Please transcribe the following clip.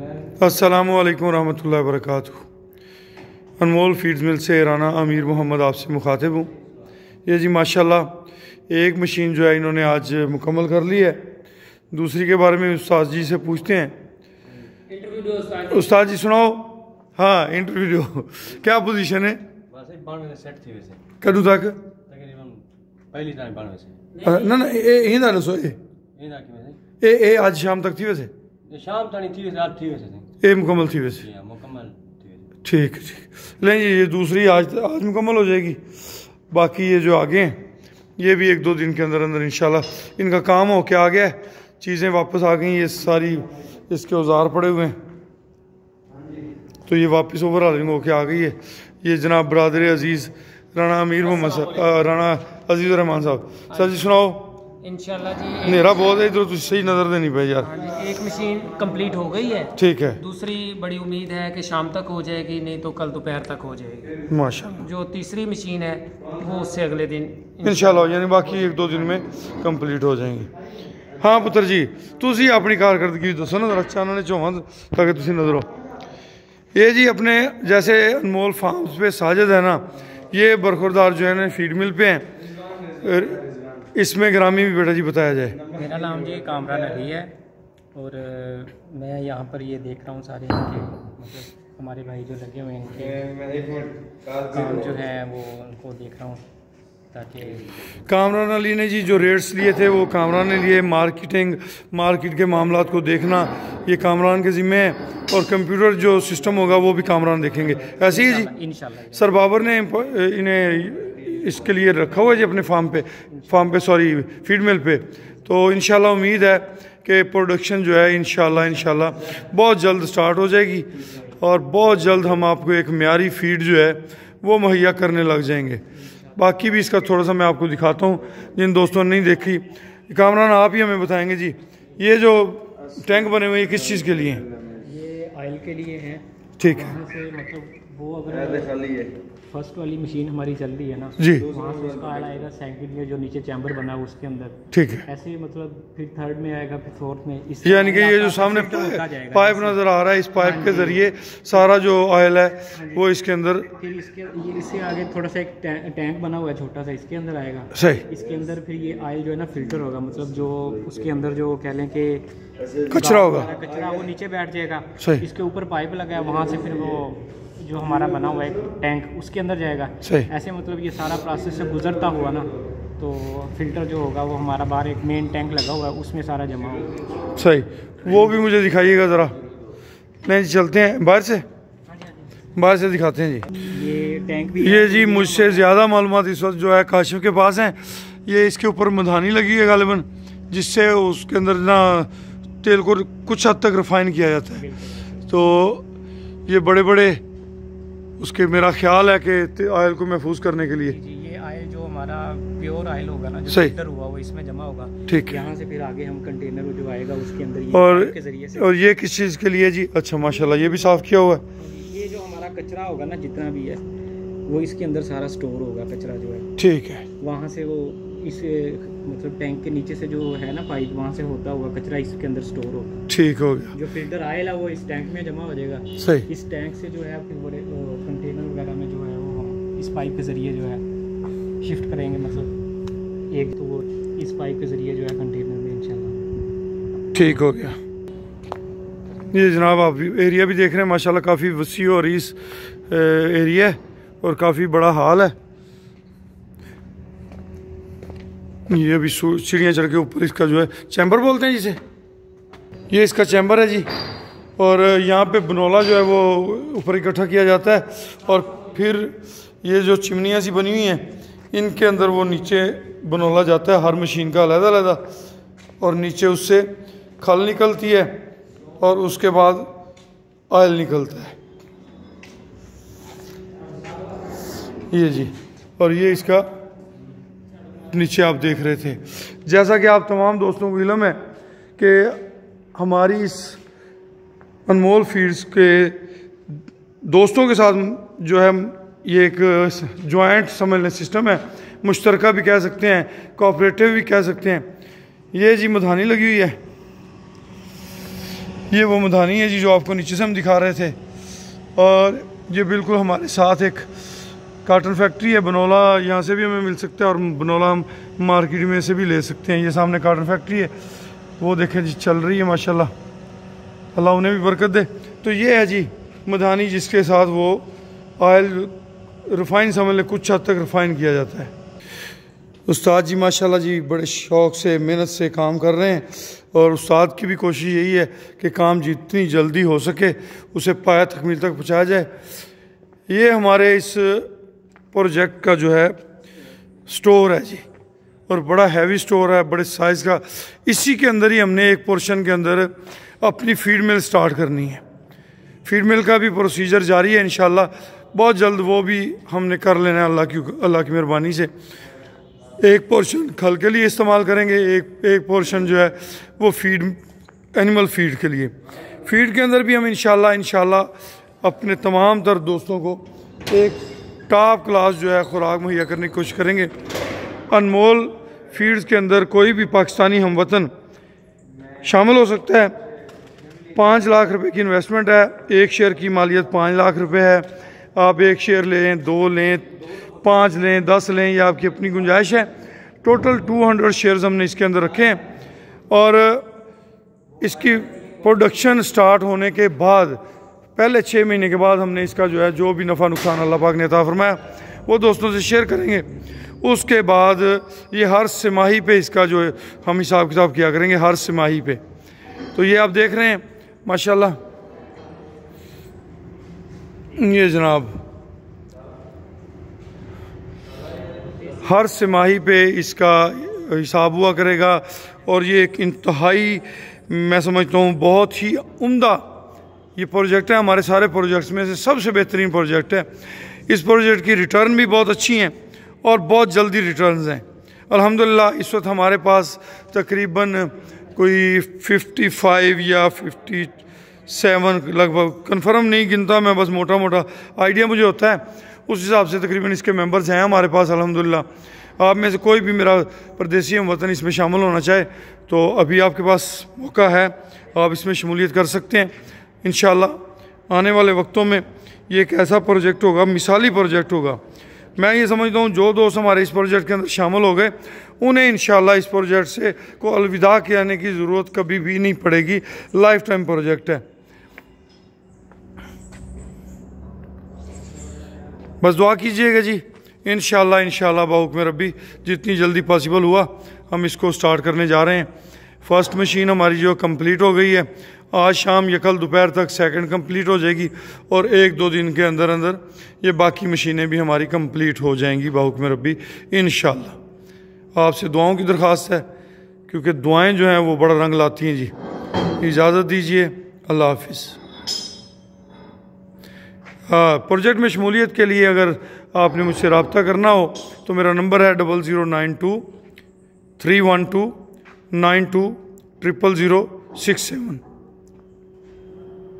अस्सलामु अलैकुम रहमतुल्लाहि व बरकातुहू। अनमोल फीड्स मिल से राना अमीर मोहम्मद आपसे मुखातिब हूँ। ये जी माशाल्लाह एक मशीन जो है इन्होंने आज मुकम्मल कर ली है। दूसरी के बारे में उस्ताद जी से पूछते हैं। उस्ताद जी सुनाओ। हाँ इंटरव्यू क्या पोजीशन है? कदों तक ना ना ये दसो ये आज शाम तक थी वैसे शाम तक थी रात थी वैसे ये मुकम्मल थी वैसे मुकम्मल ठीक है ठीक। लेकिन ये दूसरी आज मुकम्मल हो जाएगी। बाकी ये जो आगे हैं ये भी एक दो दिन के अंदर अंदर इंशाल्लाह इनका काम हो के आ गया है। चीज़ें वापस आ गई। ये सारी इसके औजार पड़े हुए हैं तो ये वापस ओवर हालिंग होके आ गई है। ये जनाब बरदर अजीज़ राना अमीर मोहम्मद राना अजीज़ रहमान साहब। सर जी सुनाओ। इंशाल्लाह जी मेरा बहुत है इधर सही नज़र देनी पे यार। एक मशीन कंप्लीट हो गई है। ठीक है। दूसरी बड़ी उम्मीद है कि शाम तक हो जाएगी, नहीं तो कल दोपहर तक हो जाएगी माशाल्लाह। जो तीसरी मशीन है वो उससे अगले दिन इंशाल्लाह यानी बाकी एक दो दिन में कंप्लीट हो जाएंगी। हाँ पुत्र जी तुसी अपनी कारकर्दगी दसो ना जरा चानने चौहां ताकि तुसी नजरो। ये जी अपने जैसे अनमोल फार्म्स पे साजिद है ना, ये बरखुरदार जो है ना फीड मिल पे हैं। इसमें ग्रामी भी बेटा जी बताया जाए। मेरा नाम जी कामरान अली है और मैं यहाँ पर ये देख रहा हूँ सारे इनके मतलब हमारे भाई जो लगे हुए हैं इनके काम जो है वो उनको देख रहा हूँ ताकि कामरान अली ने जी जो रेट्स लिए थे वो कामरान ने लिए। मार्केट के मामलात को देखना ये कामरान के ज़िम्मे है और कंप्यूटर जो सिस्टम होगा वो भी कामरान देखेंगे। ऐसे ही जी इंशाल्लाह सर बाबर ने इन्हें इसके लिए रखा हुआ है जी अपने फार्म पे सॉरी फीड मिल पे। तो इंशाल्लाह उम्मीद है कि प्रोडक्शन जो है इंशाल्लाह बहुत जल्द स्टार्ट हो जाएगी और बहुत जल्द हम आपको एक म्यारी फीड जो है वो मुहैया करने लग जाएंगे। बाकी भी इसका थोड़ा सा मैं आपको दिखाता हूँ जिन दोस्तों ने नहीं देखी। कामरान आप ही हमें बताएंगे जी ये जो टैंक बने हुए हैं किस चीज़ के लिए हैं? ये ऑयल के लिए है। ठीक है। वहाँ से मतलब वो अगर फर्स्ट वाली मशीन हमारी चल रही है ना जी वहाँ से उसका ऑयल आएगा सेकंड में जो नीचे चैम्बर बना है उसके अंदर। ठीक है। ऐसे मतलब फिर थर्ड में आएगा फिर फोर्थ में इस यानी कि ये जो सामने पाइप नज़र आ रहा है इस पाइप के ज़रिए सारा जो ऑयल है वो इसके अंदर फिर इससे आगे थोड़ा सा एक टैंक बना हुआ है छोटा सा इसके अंदर आएगा। सही। इसके अंदर फिर ये ऑयल जो है ना फिल्टर होगा मतलब जो उसके अंदर जो कह लें कि कचरा होगा कचरा वो नीचे बैठ जाएगा। सही। इसके ऊपर पाइप लगा है वहाँ से फिर वो जो हमारा बना हुआ है टैंक उसके अंदर जाएगा। सही। ऐसे मतलब ये सारा प्रोसेस से गुजरता हुआ ना तो फिल्टर जो होगा वो हमारा बाहर एक मेन टैंक लगा हुआ है उसमें सारा जमा होगा। सही। वो भी मुझे दिखाइएगा ज़रा। नहीं चलते हैं बाहर से दिखाते हैं जी। ये टैंक भी ये जी मुझसे ज़्यादा मालूमात इस वक्त जो है काशिफ के पास हैं। ये इसके ऊपर मधानी लगी है गालिबन जिससे उसके अंदर ना तेल को कुछ हद तक रिफाइन किया जाता है। तो ये बड़े बड़े उसके मेरा ख्याल है कि ऑयल को महफूज करने के लिए जी ये ऑयल जो हमारा प्योर ऑयल होगा ना जो सही। फिल्टर हुआ वो इसमें जमा होगा। ठीक है। यहाँ से फिर आगे हम कंटेनर जो आएगा उसके अंदर ये और के जरिए से और ये किस चीज़ के लिए जी? अच्छा माशाल्लाह ये भी साफ़ किया हुआ है। ये जो हमारा कचरा होगा ना जितना भी है वो इसके अंदर सारा स्टोर होगा कचरा जो है। ठीक है। वहाँ से वो इस मतलब टैंक के नीचे से जो है ना पाइप वहाँ से होता हुआ कचरा इसके अंदर स्टोर होगा। ठीक हो गया। जो फिल्टर ऑयल है वो इस टैंक में जमा हो जाएगा। सही। इस टैंक से जो है फिर बड़े कंटेनर वगैरह में जो है वो हम इस पाइप के ज़रिए जो है शिफ्ट करेंगे मतलब एक तो वो इस पाइप के ज़रिए जो है कंटेनर में इंशाल्लाह। ठीक हो गया। ये जनाब आप एरिया भी देख रहे हैं माशाल्लाह काफ़ी वसी और इस एरिया है और काफ़ी बड़ा हाल है। ये अभी सीढ़ियाँ चढ़ के ऊपर इसका जो है चैम्बर बोलते हैं जिसे ये इसका चैम्बर है जी। और यहाँ पे बनोला जो है वो ऊपर इकट्ठा किया जाता है और फिर ये जो चिमनियाँ सी बनी हुई हैं इनके अंदर वो नीचे बनोला जाता है हर मशीन का अलग-अलग और नीचे उससे खल निकलती है और उसके बाद ऑयल निकलता है ये जी। और ये इसका नीचे आप देख रहे थे। जैसा कि आप तमाम दोस्तों को इल्म है कि हमारी इस अनमोल फीड्स के दोस्तों के साथ जो है ये एक जॉइंट समझने सिस्टम है, मुश्तरका भी कह सकते हैं, कोऑपरेटिव भी कह सकते हैं। ये जी मधानी लगी हुई है ये वो मधानी है जी जो आपको नीचे से हम दिखा रहे थे। और ये बिल्कुल हमारे साथ एक काटन फैक्ट्री है बनोला, यहाँ से भी हमें मिल सकता है और बनोला हम मार्केट में से भी ले सकते हैं। ये सामने काटन फैक्ट्री है, वो देखें जी चल रही है माशाल्लाह, अल्लाह उन्हें भी बरकत दे। तो ये है जी मधानी जिसके साथ वो ऑयल रिफ़ाइन समझ लें, कुछ हद तक रिफ़ाइन किया जाता है। उस्ताद जी माशाल्लाह जी बड़े शौक़ से मेहनत से काम कर रहे हैं और उस्ताद की भी कोशिश यही है कि काम जितनी जल्दी हो सके उसे पाया तकमील तक पहुँचाया जाए। ये हमारे इस प्रोजेक्ट का जो है स्टोर है जी, और बड़ा हैवी स्टोर है, बड़े साइज़ का। इसी के अंदर ही हमने एक पोर्शन के अंदर अपनी फीड मिल स्टार्ट करनी है। फीड मिल का भी प्रोसीजर जारी है, इंशाल्लाह बहुत जल्द वो भी हमने कर लेना है अल्लाह की मेहरबानी से। एक पोर्शन खल के लिए इस्तेमाल करेंगे, एक पोर्शन जो है वो फीड एनिमल फीड के लिए। फीड के अंदर भी हम इंशाल्लाह अपने तमाम तर दोस्तों को एक टॉप क्लास जो है खुराक मुहैया करने की कोशिश करेंगे। अनमोल फीड्स के अंदर कोई भी पाकिस्तानी हमवतन शामिल हो सकता है। 5 लाख रुपए की इन्वेस्टमेंट है, एक शेयर की मालियत 5 लाख रुपए है। आप एक शेयर लें, 2 लें, 5 लें, 10 लें, यह आपकी अपनी गुंजाइश है। टोटल 200 शेयर्स हमने इसके अंदर रखे हैं और इसकी प्रोडक्शन स्टार्ट होने के बाद पहले 6 महीने के बाद हमने इसका जो है जो भी नफ़ा नुकसान अल्लाह पाक ने अता फरमाया वो दोस्तों से शेयर करेंगे। उसके बाद ये हर तिमाही पे इसका जो है हम हिसाब किताब किया करेंगे, हर तिमाही पे। तो ये आप देख रहे हैं माशाल्लाह, ये जनाब हर तिमाही पे इसका हिसाब हुआ करेगा। और ये एक इंतहाई मैं समझता हूँ बहुत ही उम्दा ये प्रोजेक्ट है, हमारे सारे प्रोजेक्ट्स में से सबसे बेहतरीन प्रोजेक्ट है। इस प्रोजेक्ट की रिटर्न भी बहुत अच्छी हैं और बहुत जल्दी रिटर्न्स हैं अल्हम्दुलिल्लाह। इस वक्त हमारे पास तकरीबन कोई 55 या 57 लगभग, कंफर्म नहीं गिनता मैं, बस मोटा मोटा आइडिया मुझे होता है, उस हिसाब से तकरीबन इसके मेंबर्स हैं हमारे पास अल्हम्दुलिल्लाह। आप में से कोई भी मेरा परदेसी वतन इसमें शामिल होना चाहे तो अभी आपके पास मौका है, आप इसमें शमूलियत कर सकते हैं। इंशाल्लाह आने वाले वक्तों में ये एक ऐसा प्रोजेक्ट होगा, मिसाली प्रोजेक्ट होगा। मैं ये समझता हूँ जो दोस्त हमारे इस प्रोजेक्ट के अंदर शामिल हो गए उन्हें इंशाल्लाह इस प्रोजेक्ट से को अलविदा कहने की ज़रूरत कभी भी नहीं पड़ेगी, लाइफ टाइम प्रोजेक्ट है। बस दुआ कीजिएगा जी, इंशाल्लाह बाहुक्म रब्बी जितनी जल्दी पॉसिबल हुआ हम इसको स्टार्ट करने जा रहे हैं। फ़र्स्ट मशीन हमारी जो कंप्लीट हो गई है, आज शाम या कल दोपहर तक सेकंड कंप्लीट हो जाएगी और 1-2 दिन के अंदर अंदर ये बाकी मशीनें भी हमारी कंप्लीट हो जाएंगी बाहुक्म रब्बी इंशाल्लाह। आपसे दुआओं की दरख्वास्त है क्योंकि दुआएं जो हैं वो बड़ा रंग लाती हैं जी। इजाज़त दीजिए, अल्लाह हाफिज़। प्रोजेक्ट में शमूलियत के लिए अगर आपने मुझसे रब्ता करना हो तो मेरा नंबर है 0092 312 92 00067।